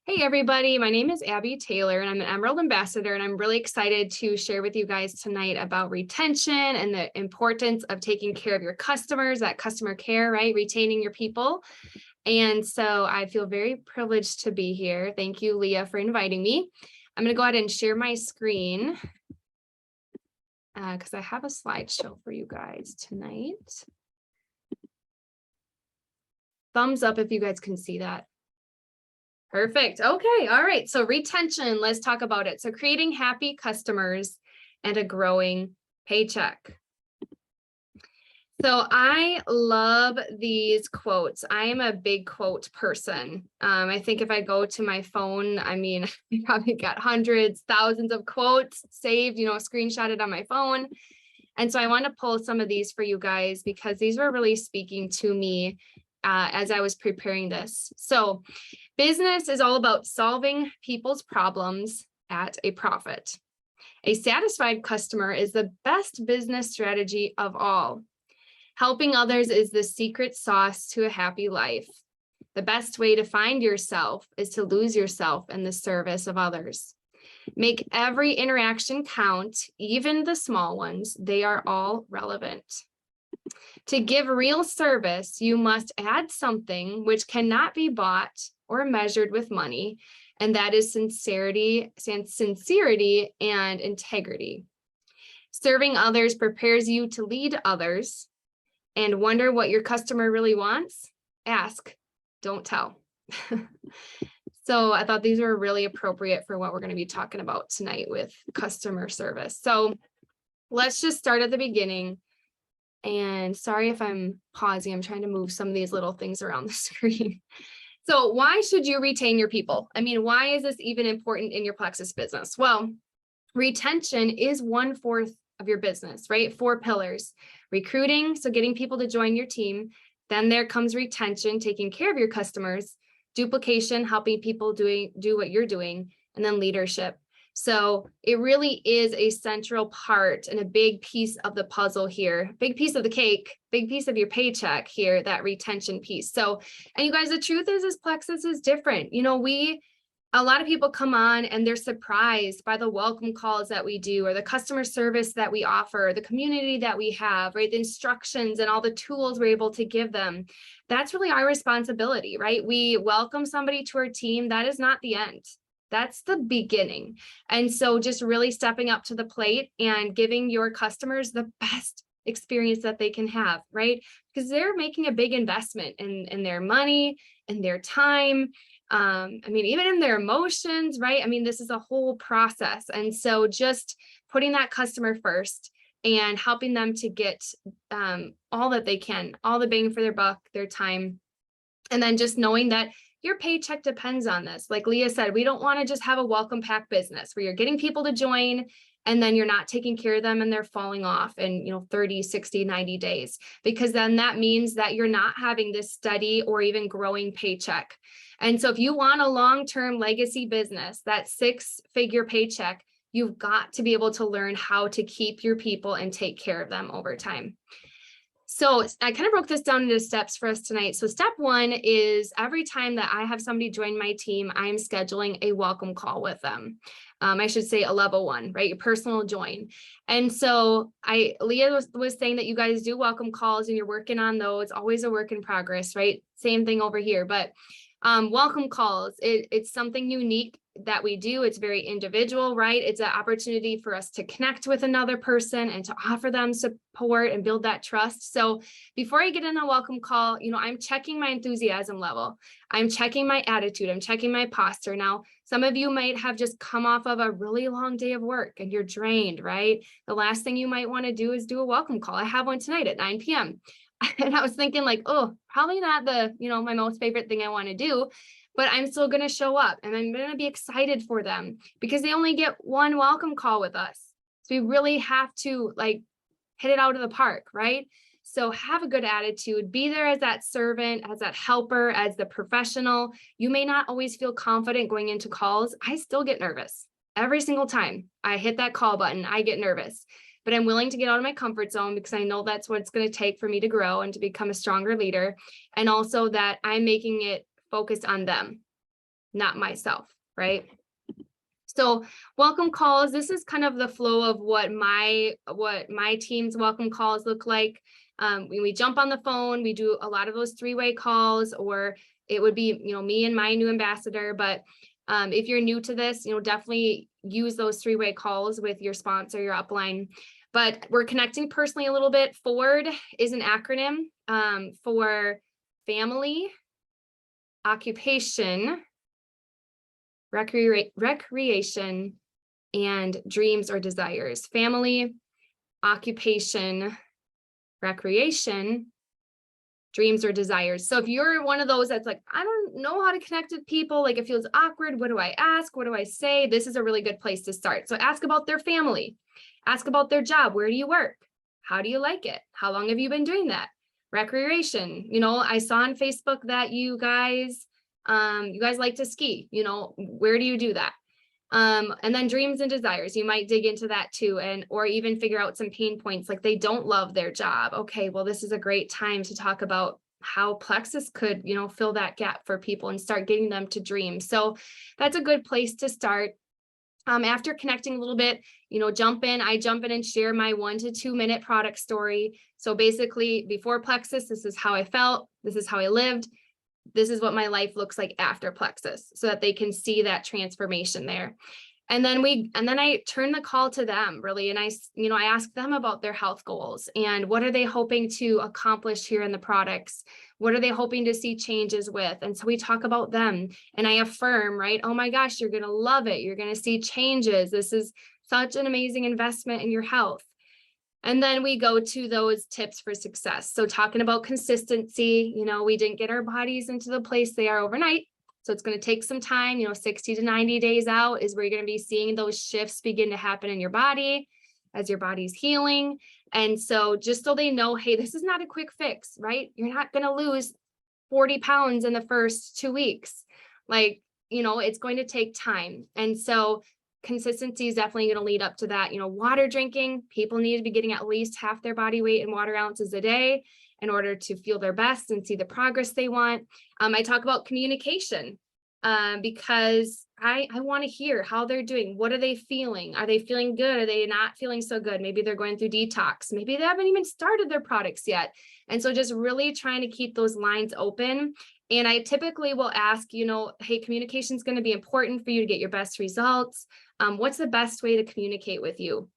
Hey everybody, my name is Abby Taylor and I'm an Emerald Ambassador, and I'm really excited to share with you guys tonight about retention and the importance of taking care of your customers, that customer care, right? Retaining your people. And so I feel very privileged to be here. Thank you, Leah, for inviting me. I'm going to go ahead and share my screen because I have a slideshow for you guys tonight. Thumbs up if you guys can see that. Perfect. Okay. All right. So retention, let's talk about it. So creating happy customers and a growing paycheck. So I love these quotes. I am a big quote person. I think if I go to my phone, I probably got hundreds, thousands of quotes saved, screenshotted on my phone. And so I want to pull some of these for you guys because these were really speaking to me as I was preparing this. So business is all about solving people's problems at a profit. A satisfied customer is the best business strategy of all. Helping others is the secret sauce to a happy life. The best way to find yourself is to lose yourself in the service of others. Make every interaction count, even the small ones. They are all relevant. To give real service, you must add something which cannot be bought or measured with money, and that is sincerity and integrity. Serving others prepares you to lead others. And wonder what your customer really wants? Ask, don't tell. So I thought these were really appropriate for what we're going to be talking about tonight with customer service. So let's just start at the beginning. And sorry if I'm pausing, I'm trying to move some of these little things around the screen. So why should you retain your people? Why is this even important in your Plexus business? Well, retention is 1/4 of your business, right? 4 pillars: recruiting, so getting people to join your team. Then there comes retention, taking care of your customers; duplication, helping people do what you're doing; and then leadership. So it really is a central part and a big piece of the puzzle here, big piece of the cake, big piece of your paycheck here, that retention piece. So, and you guys, the truth is Plexus is different. A lot of people come on and they're surprised by the welcome calls that we do, or the customer service that we offer, the community that we have, right? The instructions and all the tools we're able to give them. That's really our responsibility, right? We welcome somebody to our team. That is not the end. That's the beginning. And so just really stepping up to the plate and giving your customers the best experience that they can have, right? Because they're making a big investment in their money and their time. Even in their emotions, right? This is a whole process. And so just putting that customer first and helping them to get all that they can, all the bang for their buck, their time. And then just knowing that your paycheck depends on this. Like Leah said, we don't want to just have a welcome pack business where you're getting people to join and then you're not taking care of them and they're falling off in 30, 60, 90 days, because then that means that you're not having this steady or even growing paycheck. And so if you want a long-term legacy business, that 6-figure paycheck, you've got to be able to learn how to keep your people and take care of them over time. So I kind of broke this down into steps for us tonight. So step 1 is every time that I have somebody join my team, I'm scheduling a welcome call with them. I should say a level 1, right? Your personal join. And so Leah was saying that you guys do welcome calls and you're working on those. Always a work in progress, right? Same thing over here, but welcome calls, it's something unique that we do. It's very individual, right? It's an opportunity for us to connect with another person and to offer them support and build that trust. So before I get in a welcome call, I'm checking my enthusiasm level. I'm checking my attitude. I'm checking my posture. Now, some of you might have just come off of a really long day of work and you're drained, right? The last thing you might want to do is do a welcome call. I have one tonight at 9 p.m. And I was thinking probably not my most favorite thing I want to do, but I'm still going to show up and I'm going to be excited for them because they only get one welcome call with us. So we really have to hit it out of the park, right? So have a good attitude, be there as that servant, as that helper, as the professional. You may not always feel confident going into calls. I still get nervous every single time I hit that call button. I get nervous. But I'm willing to get out of my comfort zone because I know that's what it's going to take for me to grow and to become a stronger leader. And also that I'm making it focused on them. not myself, right? So welcome calls, this is kind of the flow of what my team's welcome calls look like. When we jump on the phone, we do a lot of those 3-way calls, or it would be, me and my new ambassador. But if you're new to this, definitely use those 3-way calls with your sponsor, your upline. But we're connecting personally a little bit. FORD is an acronym for family, occupation, recreation, and dreams or desires. Family, occupation, recreation, dreams or desires. So if you're one of those that's like, I don't know how to connect with people, like it feels awkward, what do I ask? What do I say? This is a really good place to start. So ask about their family, ask about their job. Where do you work? How do you like it? How long have you been doing that? Recreation. I saw on Facebook that you guys like to ski, where do you do that? And then dreams and desires, you might dig into that too, or even figure out some pain points, like they don't love their job. Okay, well, this is a great time to talk about how Plexus could, fill that gap for people and start getting them to dream. So that's a good place to start. After connecting a little bit, I jump in and share my 1 to 2 minute product story. So basically, before Plexus, this is how I felt, this is how I lived, this is what my life looks like after Plexus, so that they can see that transformation there. And then I turn the call to them really. And I ask them about their health goals and what are they hoping to accomplish here in the products? What are they hoping to see changes with? And so we talk about them and I affirm, right? Oh my gosh, you're going to love it. You're going to see changes. This is such an amazing investment in your health. And then we go to those tips for success. So talking about consistency, we didn't get our bodies into the place they are overnight. So it's going to take some time, 60 to 90 days out is where you're going to be seeing those shifts begin to happen in your body as your body's healing. And so just so they know, hey, this is not a quick fix, right? You're not going to lose 40 pounds in the first 2 weeks. It's going to take time. And so consistency is definitely going to lead up to that. Water drinking, people need to be getting at least half their body weight in water ounces a day in order to feel their best and see the progress they want. I talk about communication because I want to hear how they're doing. What are they feeling? Are they feeling good? Are they not feeling so good? Maybe they're going through detox. Maybe they haven't even started their products yet. And so just really trying to keep those lines open. And I typically will ask, hey, communication is going to be important for you to get your best results. What's the best way to communicate with you?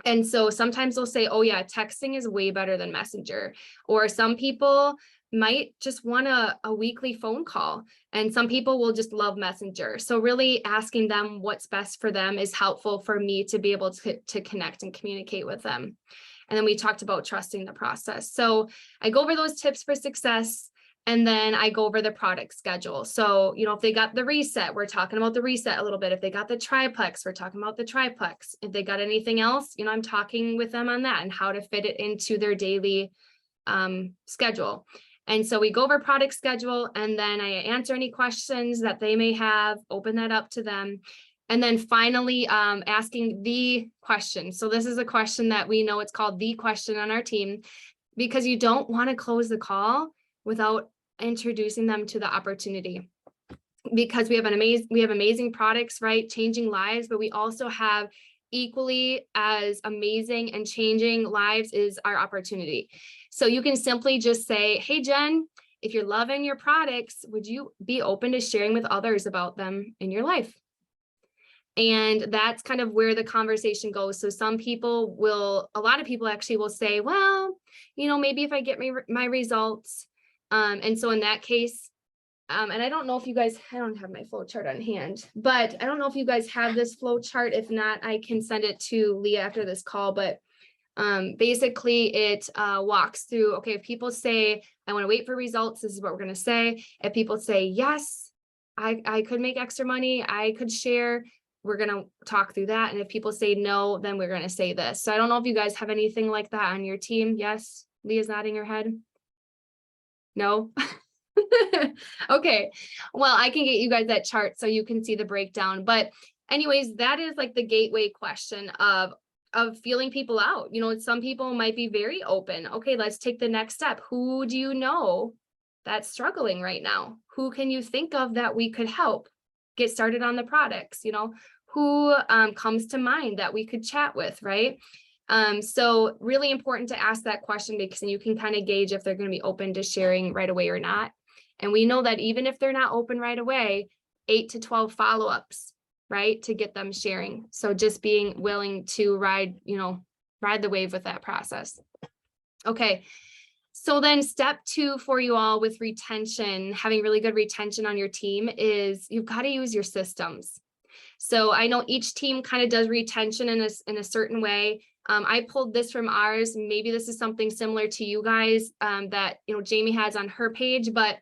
And so sometimes they'll say, oh yeah, texting is way better than Messenger. Or some people might just want a weekly phone call. And some people will just love Messenger. So really asking them what's best for them is helpful for me to be able to connect and communicate with them. And then we talked about trusting the process. So I go over those tips for success. And then I go over the product schedule. So, if they got the reset, we're talking about the reset a little bit. If they got the triplex, we're talking about the triplex. If they got anything else, I'm talking with them on that and how to fit it into their daily schedule. And so we go over product schedule and then I answer any questions that they may have, open that up to them. And then finally, asking the question. So this is a question that we know it's called the question on our team, because you don't want to close the call without introducing them to the opportunity, because we have amazing products, right? Changing lives, but we also have equally as amazing and changing lives is our opportunity. So you can simply just say, hey, Jen, if you're loving your products, would you be open to sharing with others about them in your life? And that's kind of where the conversation goes. So a lot of people actually will say, well, maybe if I get my results. And so in that case, and I don't know if you guys, I don't have my flow chart on hand, but I don't know if you guys have this flow chart. If not, I can send it to Leah after this call. But basically it walks through, okay, if people say, I want to wait for results, this is what we're going to say. If people say, yes, I could make extra money, I could share, we're going to talk through that. And if people say no, then we're going to say this. So I don't know if you guys have anything like that on your team. Yes, Leah's nodding her head. No. Okay. Well, I can get you guys that chart so you can see the breakdown. But anyways, that is like the gateway question of feeling people out. Some people might be very open. Okay, let's take the next step. Who do you know that's struggling right now? Who can you think of that we could help? get started on the products, who comes to mind that we could chat with, right? So really important to ask that question, because then you can kind of gauge if they're going to be open to sharing right away or not. And we know that even if they're not open right away, 8 to 12 follow-ups, right, to get them sharing. So just being willing to ride the wave with that process. Okay. So then step 2 for you all with retention, having really good retention on your team, is you've got to use your systems. So I know each team kind of does retention in a certain way. I pulled this from ours. Maybe this is something similar to you guys that Jamie has on her page, but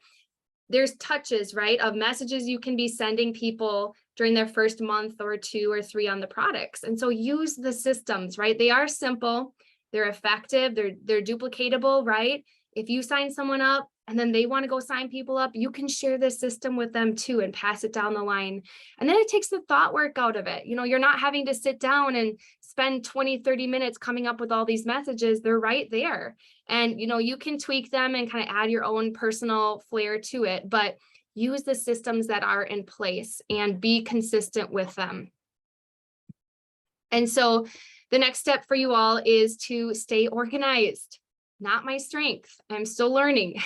there's touches, right, of messages you can be sending people during their first month or 2 or 3 on the products. And so use the systems, right? They are simple, they're effective, they're duplicatable, right? If you sign someone up and then they want to go sign people up, you can share this system with them too and pass it down the line. And then it takes the thought work out of it. You're not having to sit down and spend 20, 30 minutes coming up with all these messages. They're right there. And, you can tweak them and kind of add your own personal flair to it, but use the systems that are in place and be consistent with them. And so the next step for you all is to stay organized. Not my strength. I'm still learning.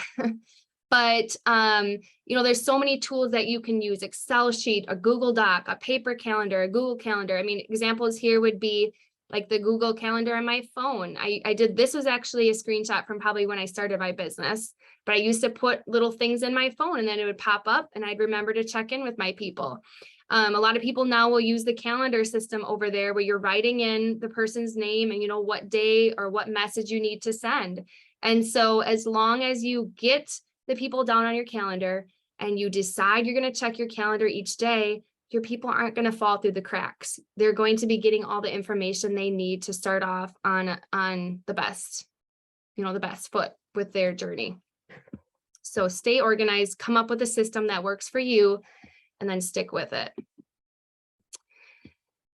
But, there's so many tools that you can use: Excel sheet, a Google Doc, a paper calendar, a Google Calendar. I mean, examples here would be like the Google Calendar on my phone. This was actually a screenshot from probably when I started my business, but I used to put little things in my phone and then it would pop up and I'd remember to check in with my people. A lot of people now will use the calendar system over there where you're writing in the person's name and what day or what message you need to send. And so as long as you get the people down on your calendar and you decide you're going to check your calendar each day, your people aren't going to fall through the cracks. They're going to be getting all the information they need to start off on the best, the best foot with their journey. So stay organized, come up with a system that works for you, and then stick with it.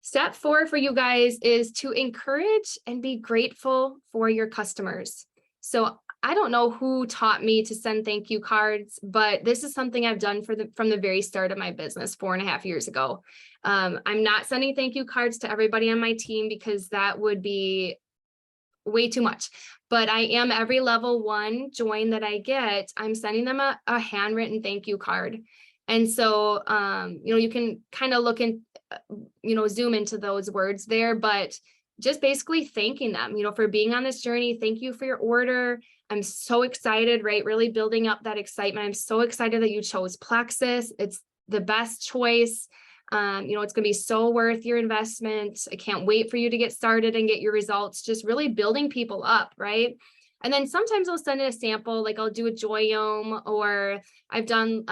Step 4 for you guys is to encourage and be grateful for your customers. So I don't know who taught me to send thank you cards, but this is something I've done from the very start of my business 4.5 years ago. I'm not sending thank you cards to everybody on my team because that would be way too much. But I am, every level 1 join that I get, I'm sending them a handwritten thank you card. And so, you can kind of look in, zoom into those words there, but just basically thanking them, for being on this journey. Thank you for your order. I'm so excited, right? Really building up that excitement. I'm so excited that you chose Plexus. It's the best choice. It's going to be so worth your investment. I can't wait for you to get started and get your results. Just really building people up, right? And then sometimes I'll send in a sample, like I'll do a Joyome, or I've done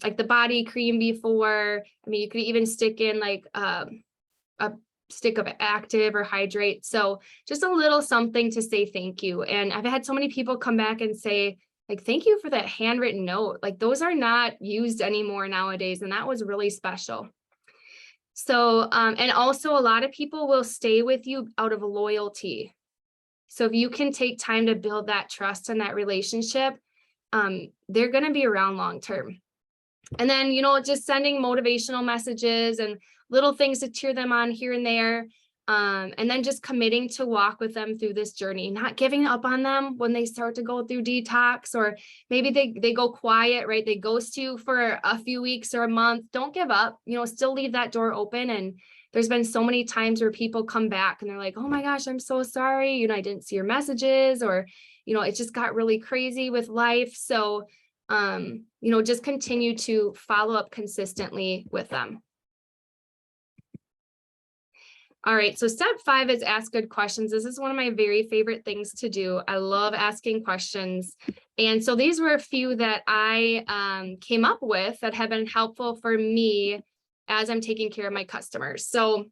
like the body cream before. I mean, you could even stick in like a stick of Active or Hydrate. So just a little something to say thank you. And I've had so many people come back and say, like, thank you for that handwritten note. Like, those are not used anymore nowadays. And that was really special. So, and also a lot of people will stay with you out of loyalty. So if you can take time to build that trust and that relationship, they're going to be around long term. And then, just sending motivational messages and little things to cheer them on here and there. And then just committing to walk with them through this journey, not giving up on them when they start to go through detox, or maybe they go quiet, right? They ghost you for a few weeks or a month. Don't give up, still leave that door open. And there's been so many times where people come back and they're like, oh my gosh, I'm so sorry. I didn't see your messages, or, it just got really crazy with life. So, just continue to follow up consistently with them. All right, so step 5 is ask good questions. This is one of my very favorite things to do. I love asking questions. And so these were a few that I came up with that have been helpful for me as I'm taking care of my customers. So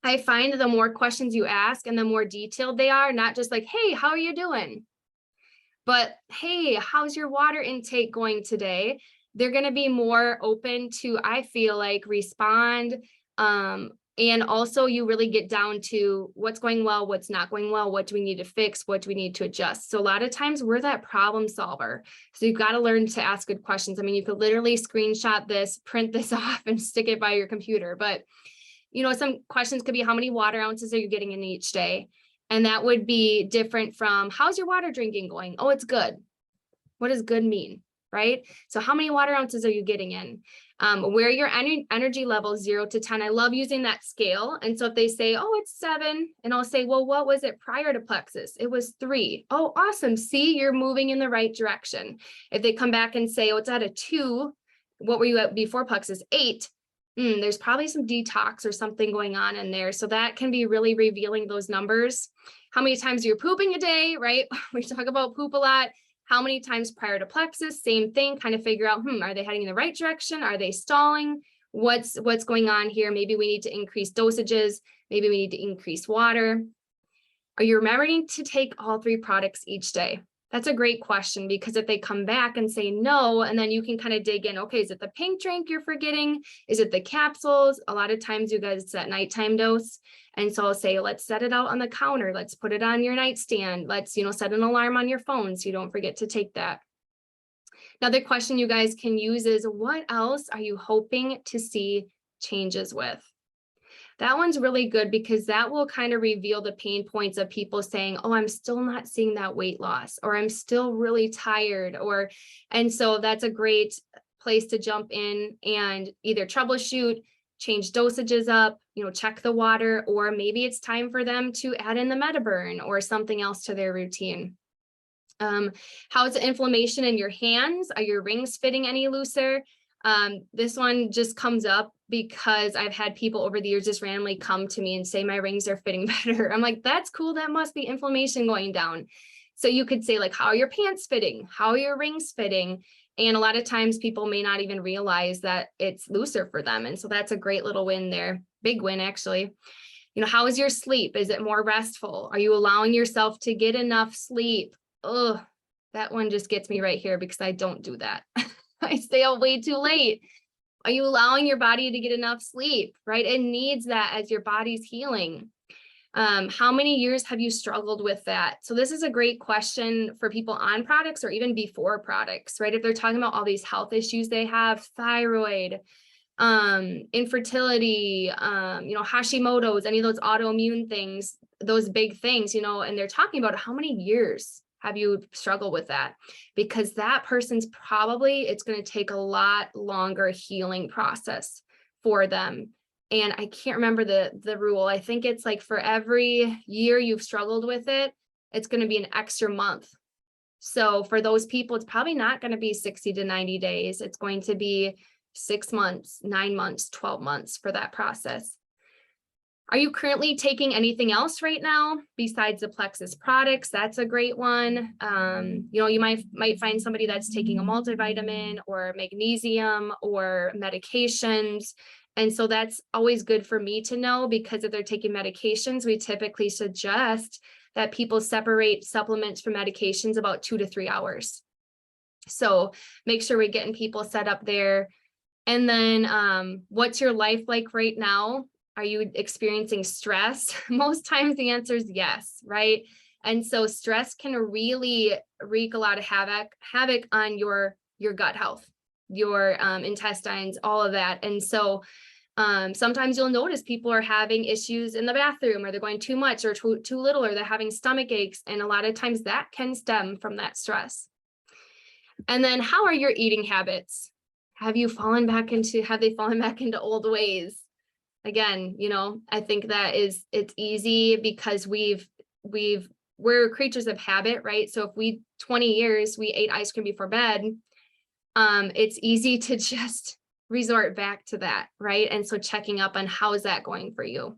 I find the more questions you ask and the more detailed they are, not just like, hey, how are you doing? But hey, how's your water intake going today? They're going to be more open to, I feel like, respond And also you really get down to what's going well, what's not going well, what do we need to fix, what do we need to adjust. So a lot of times we're that problem solver. So you've got to learn to ask good questions. I mean, you could literally screenshot this, print this off and stick it by your computer. But, you know, some questions could be how many water ounces are you getting in each day? And that would be different from how's your water drinking going? Oh, it's good. What does good mean? Right? So how many water ounces are you getting in? Where your energy level 0 to 10. I love using that scale. And so if they say, oh, it's 7, and I'll say, well, what was it prior to plexus? It was 3. Oh, awesome. See, you're moving in the right direction. If they come back and say, oh, it's at a 2, what were you at before plexus? 8. There's probably some detox or something going on in there. So that can be really revealing those numbers. How many times you're pooping a day, right? We talk about poop a lot. How many times prior to plexus? Same thing, kind of figure out, are they heading in the right direction? Are they stalling? What's going on here? Maybe we need to increase dosages. Maybe we need to increase water. Are you remembering to take all 3 products each day? That's a great question, because if they come back and say no, and then you can kind of dig in, okay, is it the pink drink you're forgetting? Is it the capsules? A lot of times you guys, it's that nighttime dose. And so I'll say, let's set it out on the counter. Let's put it on your nightstand. Let's, set an alarm on your phone so you don't forget to take that. Another question you guys can use is, what else are you hoping to see changes with? That one's really good, because that will kind of reveal the pain points of people saying, oh, I'm still not seeing that weight loss, or I'm still really tired, and so that's a great place to jump in and either troubleshoot, change dosages up, check the water, or maybe it's time for them to add in the Metaburn or something else to their routine. How's the inflammation in your hands? Are your rings fitting any looser? This one just comes up because I've had people over the years just randomly come to me and say my rings are fitting better. I'm like, that's cool. That must be inflammation going down. So you could say, like, how are your pants fitting? How are your rings fitting? And a lot of times people may not even realize that it's looser for them. And so that's a great little win there. Big win, actually. How is your sleep? Is it more restful? Are you allowing yourself to get enough sleep? Oh, that one just gets me right here, because I don't do that. I stay up way too late. Are you allowing your body to get enough sleep, right? It needs that as your body's healing. How many years have you struggled with that? So this is a great question for people on products or even before products, right? If they're talking about all these health issues they have, thyroid, infertility, Hashimoto's, any of those autoimmune things, those big things, and they're talking about how many years have you struggled with that? Because that person's it's going to take a lot longer healing process for them. And I can't remember the rule. I think it's like for every year you've struggled with it, it's going to be an extra month. So for those people, it's probably not going to be 60 to 90 days. It's going to be 6 months, 9 months, 12 months for that process. Are you currently taking anything else right now besides the Plexus products? That's a great one. You might find somebody that's taking a multivitamin or magnesium or medications. And so that's always good for me to know, because if they're taking medications, we typically suggest that people separate supplements from medications about 2 to 3 hours. So make sure we're getting people set up there. And then what's your life like right now? Are you experiencing stress? Most times the answer is yes, right? And so stress can really wreak a lot of havoc on your gut health, your intestines, all of that. And so sometimes you'll notice people are having issues in the bathroom, or they're going too much or too little, or they're having stomach aches. And a lot of times that can stem from that stress. And then how are your eating habits? Have they fallen back into old ways? Again, I think it's easy because we're creatures of habit, right? So if 20 years, we ate ice cream before bed, it's easy to just resort back to that, right? And so checking up on how is that going for you.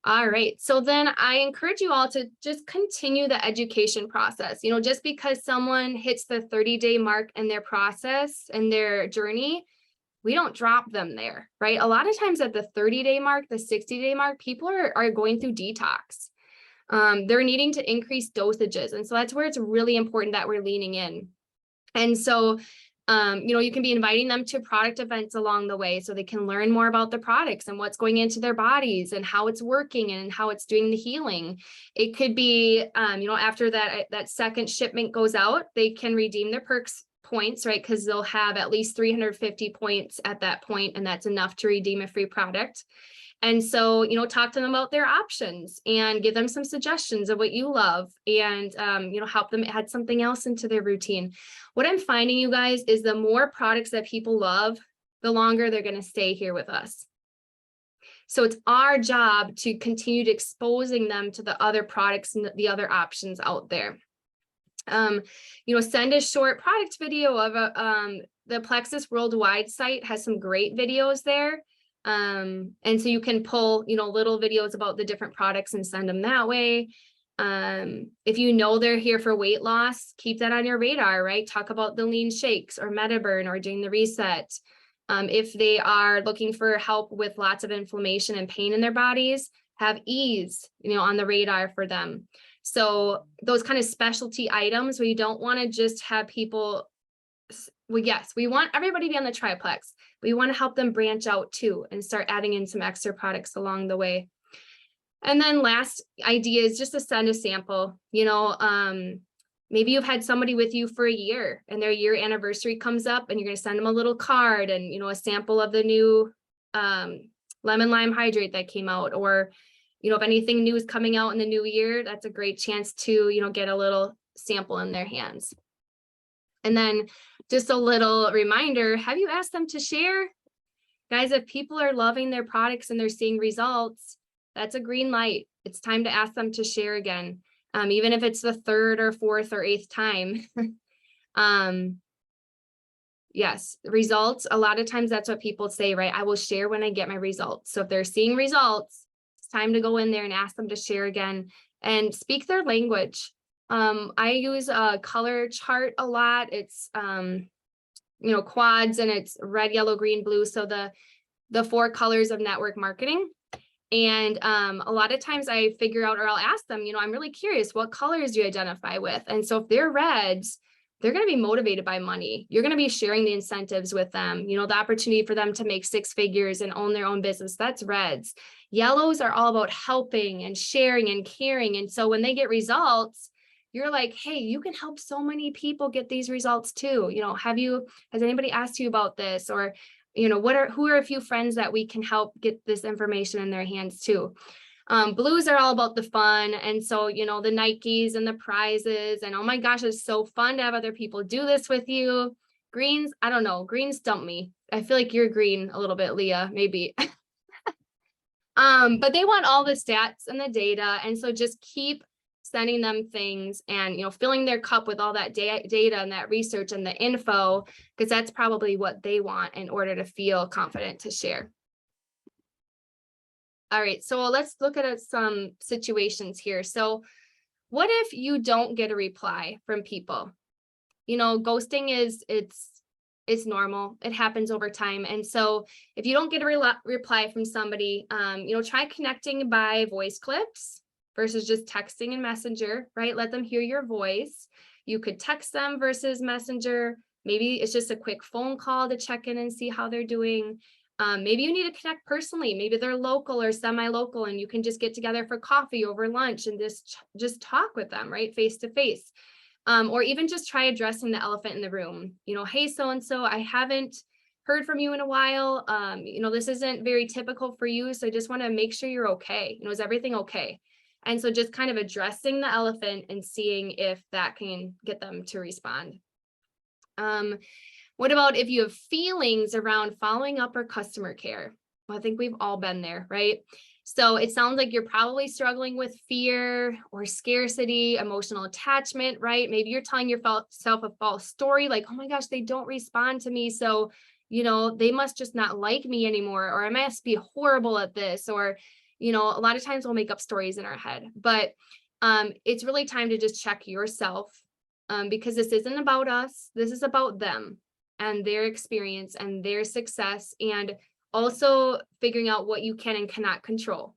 All right. So then I encourage you all to just continue the education process. Just because someone hits the 30-day mark in their process and their journey, we don't drop them there, right? A lot of times at the 30-day mark, the 60-day mark, people are going through detox. They're needing to increase dosages. And so that's where it's really important that we're leaning in. And so You can be inviting them to product events along the way so they can learn more about the products and what's going into their bodies and how it's working and how it's doing the healing. It could be, after that second shipment goes out, they can redeem their perks points, right? Because they'll have at least 350 points at that point, and that's enough to redeem a free product. And so, talk to them about their options and give them some suggestions of what you love and, help them add something else into their routine. What I'm finding, you guys, is the more products that people love, the longer they're going to stay here with us. So it's our job to continue to exposing them to the other products and the other options out there. Send a short product video of the Plexus Worldwide site has some great videos there. And so you can pull, little videos about the different products and send them that way. If they're here for weight loss, keep that on your radar, right? Talk about the lean shakes or MetaBurn or doing the reset. If they are looking for help with lots of inflammation and pain in their bodies, have ease, on the radar for them. So those kind of specialty items where you don't want to just have people, well, yes, we want everybody to be on the triplex. We want to help them branch out too and start adding in some extra products along the way. And then last idea is just to send a sample. Maybe you've had somebody with you for a year and their year anniversary comes up and you're going to send them a little card and, a sample of the new lemon lime hydrate that came out, or, if anything new is coming out in the new year, that's a great chance to, get a little sample in their hands. And then just a little reminder, have you asked them to share? Guys, if people are loving their products and they're seeing results, that's a green light. It's time to ask them to share again, even if it's the third or fourth or eighth time. Yes, results. A lot of times that's what people say, right? I will share when I get my results. So if they're seeing results, it's time to go in there and ask them to share again and speak their language. I use a color chart a lot. It's, quads, and it's red, yellow, green, blue. So the 4 colors of network marketing. And a lot of times I figure out, or I'll ask them, I'm really curious, what colors do you identify with? And so if they're reds, they're going to be motivated by money. You're going to be sharing the incentives with them, the opportunity for them to make 6 figures and own their own business. That's reds. Yellows are all about helping and sharing and caring. And so when they get results, you're like, hey, you can help so many people get these results too. Has anybody asked you about this? Or, who are a few friends that we can help get this information in their hands too? Blues are all about the fun. And so, the Nikes and the prizes and, oh my gosh, it's so fun to have other people do this with you. Greens, I don't know. Greens dump me. I feel like you're green a little bit, Leah, maybe. But they want all the stats and the data. And so just keep sending them things and, filling their cup with all that data and that research and the info, because that's probably what they want in order to feel confident to share. All right, so let's look at some situations here. So what if you don't get a reply from people? Ghosting it's normal. It happens over time. And so if you don't get a reply from somebody, try connecting by voice clips versus just texting in Messenger, right? Let them hear your voice. You could text them versus Messenger. Maybe it's just a quick phone call to check in and see how they're doing. Maybe you need to connect personally. Maybe they're local or semi-local and you can just get together for coffee over lunch and just talk with them, right? Face to face. Or even just try addressing the elephant in the room. Hey, so-and-so, I haven't heard from you in a while. This isn't very typical for you. So I just want to make sure you're okay. Is everything okay? And so just kind of addressing the elephant and seeing if that can get them to respond. What about if you have feelings around following up or customer care? Well, I think we've all been there, right? So it sounds like you're probably struggling with fear or scarcity, emotional attachment, right? Maybe you're telling yourself a false story, like, oh my gosh, they don't respond to me. So, they must just not like me anymore, or I must be horrible at this, or, a lot of times we'll make up stories in our head, but it's really time to just check yourself, because this isn't about us. This is about them and their experience and their success, and also figuring out what you can and cannot control.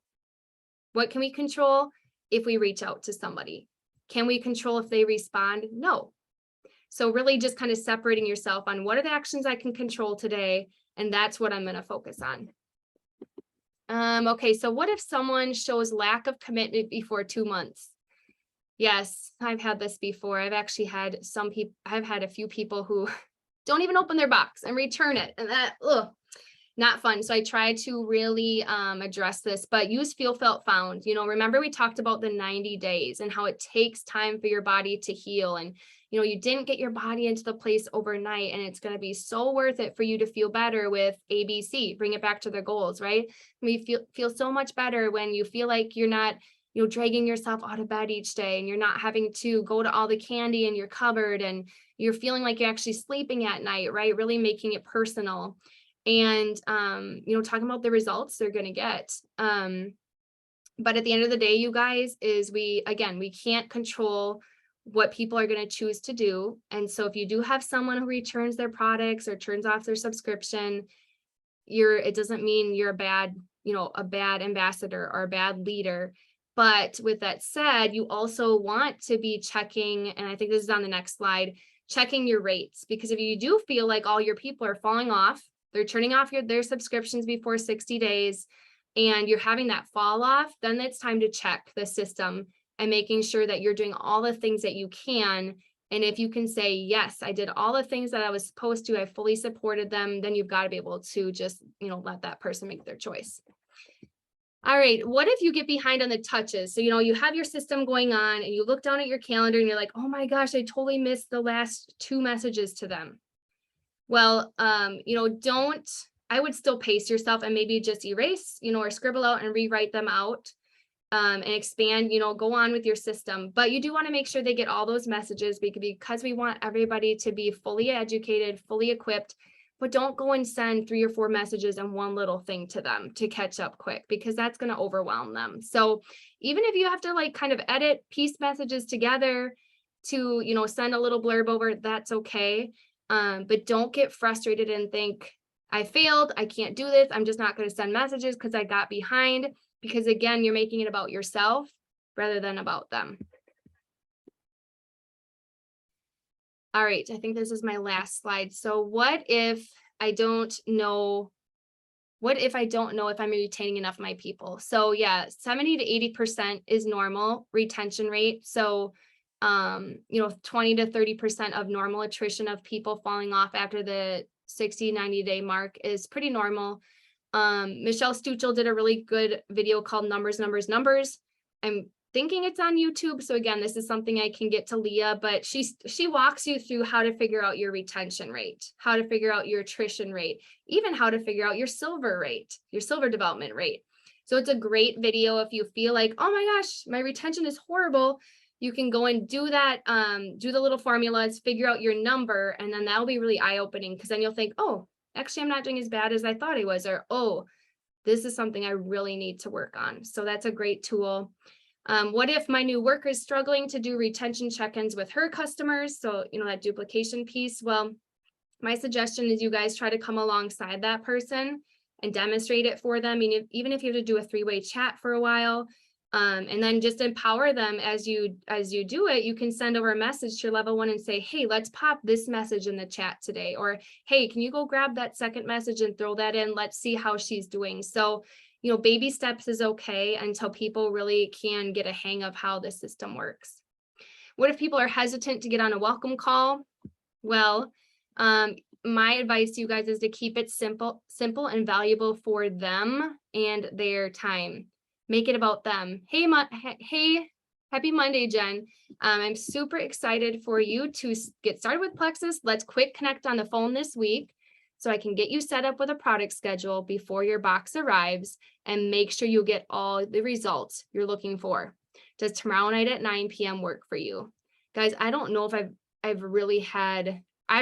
What can we control? If we reach out to somebody. Can we control if they respond? No. So really just kind of separating yourself on what are the actions I can control today, and that's what I'm going to focus on. Okay, so what if someone shows lack of commitment before 2 months? Yes, I've had this before. I've actually had I've had a few people who don't even open their box and return it. And that, not fun. So I try to really address this, but use feel, felt, found. Remember we talked about the 90 days and how it takes time for your body to heal. And, you didn't get your body into the place overnight, and it's going to be so worth it for you to feel better with ABC, bring it back to their goals, right? We feel so much better when you feel like you're not, dragging yourself out of bed each day, and you're not having to go to all the candy in your cupboard, and you're feeling like you're actually sleeping at night, right? Really making it personal. And talking about the results they're going to get. But at the end of the day, you guys, is we can't control what people are going to choose to do. And so if you do have someone who returns their products or turns off their subscription, it doesn't mean you're a bad ambassador or a bad leader. But with that said, you also want to be checking, and I think this is on the next slide, checking your rates, because if you do feel like all your people are falling off, they're turning off their subscriptions before 60 days, and you're having that fall off, then it's time to check the system and making sure that you're doing all the things that you can. And if you can say, yes, I did all the things that I was supposed to, I fully supported them, then you've got to be able to just, let that person make their choice. All right, what if you get behind on the touches? So, you have your system going on and you look down at your calendar and you're like, oh my gosh, I totally missed the last 2 messages to them. Well, I would still pace yourself and maybe just erase, or scribble out and rewrite them out, and expand, go on with your system. But you do want to make sure they get all those messages, because we want everybody to be fully educated, fully equipped. But don't go and send 3 or 4 messages and one little thing to them to catch up quick, because that's going to overwhelm them. So even if you have to kind of edit, piece messages together to, send a little blurb over, that's okay. But don't get frustrated and think, I failed, I can't do this, I'm just not going to send messages because I got behind. Because again, you're making it about yourself rather than about them. All right, I think this is my last slide. So what if I don't know if I'm retaining enough of my people? So yeah, 70 to 80% is normal retention rate. So 20 to 30% of normal attrition of people falling off after the 60-90 day mark is pretty normal. Michelle Stuchel did a really good video called Numbers, Numbers, Numbers. I'm thinking it's on YouTube. So again, this is something I can get to Leah, but she walks you through how to figure out your retention rate, how to figure out your attrition rate, even how to figure out your silver rate, your silver development rate. So it's a great video. If you feel like, oh my gosh, my retention is horrible, you can go and do that, do the little formulas, figure out your number, and then that'll be really eye-opening, because then you'll think, oh, actually, I'm not doing as bad as I thought I was, or, oh, this is something I really need to work on. So that's a great tool. What if my new worker is struggling to do retention check-ins with her customers? So, that duplication piece. Well, my suggestion is you guys try to come alongside that person and demonstrate it for them. Even if you have to do a 3-way chat for a while, and then just empower them as you do it. You can send over a message to your level 1 and say, hey, let's pop this message in the chat today. Or, hey, can you go grab that second message and throw that in? Let's see how she's doing. So, baby steps is okay until people really can get a hang of how the system works. What if people are hesitant to get on a welcome call? Well, my advice to you guys is to keep it simple and valuable for them and their time. Make it about them. Hey, happy Monday, Jen. I'm super excited for you to get started with Plexus. Let's quick connect on the phone this week so I can get you set up with a product schedule before your box arrives and make sure you get all the results you're looking for. Does tomorrow night at 9 p.m. work for you? Guys, I don't know if I've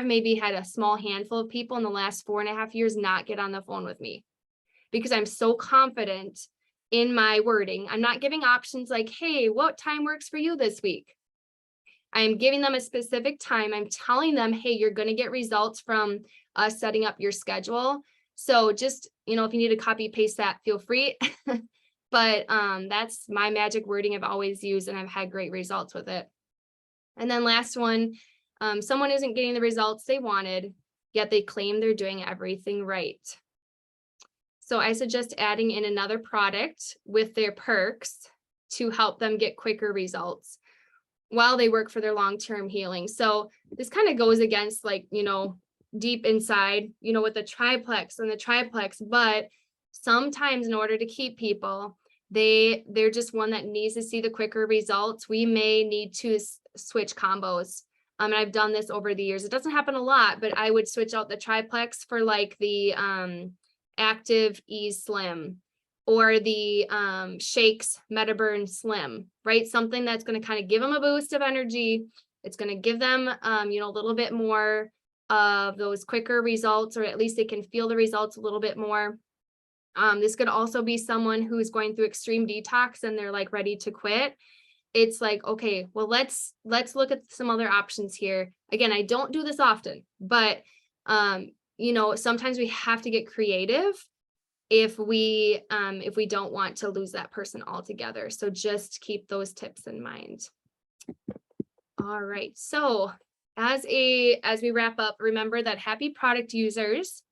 maybe had a small handful of people in the last 4.5 years not get on the phone with me, because I'm so confident in my wording. I'm not giving options like, hey, what time works for you this week? I'm giving them a specific time. I'm telling them, hey, you're going to get results from us setting up your schedule. So just, if you need to copy paste that, feel free. But that's my magic wording I've always used, and I've had great results with it. And then last one, Someone isn't getting the results they wanted, yet they claim they're doing everything right. So I suggest adding in another product with their perks to help them get quicker results while they work for their long-term healing. So this kind of goes against, like, deep inside, with the triplex and the triplex, but sometimes in order to keep people, they're just one that needs to see the quicker results. We may need to switch combos. And I've done this over the years. It doesn't happen a lot, but I would switch out the triplex for like the Active Ease Slim or the Shakes Metaburn Slim, right? Something that's going to kind of give them a boost of energy. It's going to give them, a little bit more of those quicker results, or at least they can feel the results a little bit more. This could also be someone who's going through extreme detox and they're like ready to quit. It's like, okay, well, let's look at some other options here. Again, I don't do this often, but sometimes we have to get creative if we don't want to lose that person altogether. So just keep those tips in mind. All right. So as we wrap up, remember that happy product users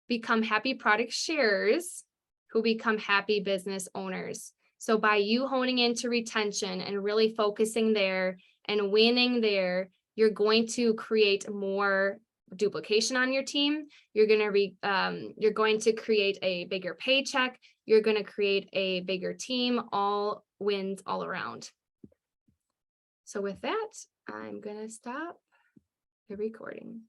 become happy product sharers who become happy business owners. So by you honing into retention and really focusing there and winning there, you're going to create more duplication on your team. You're going to create a bigger paycheck. You're going to create a bigger team, all wins all around. So with that, I'm going to stop the recording.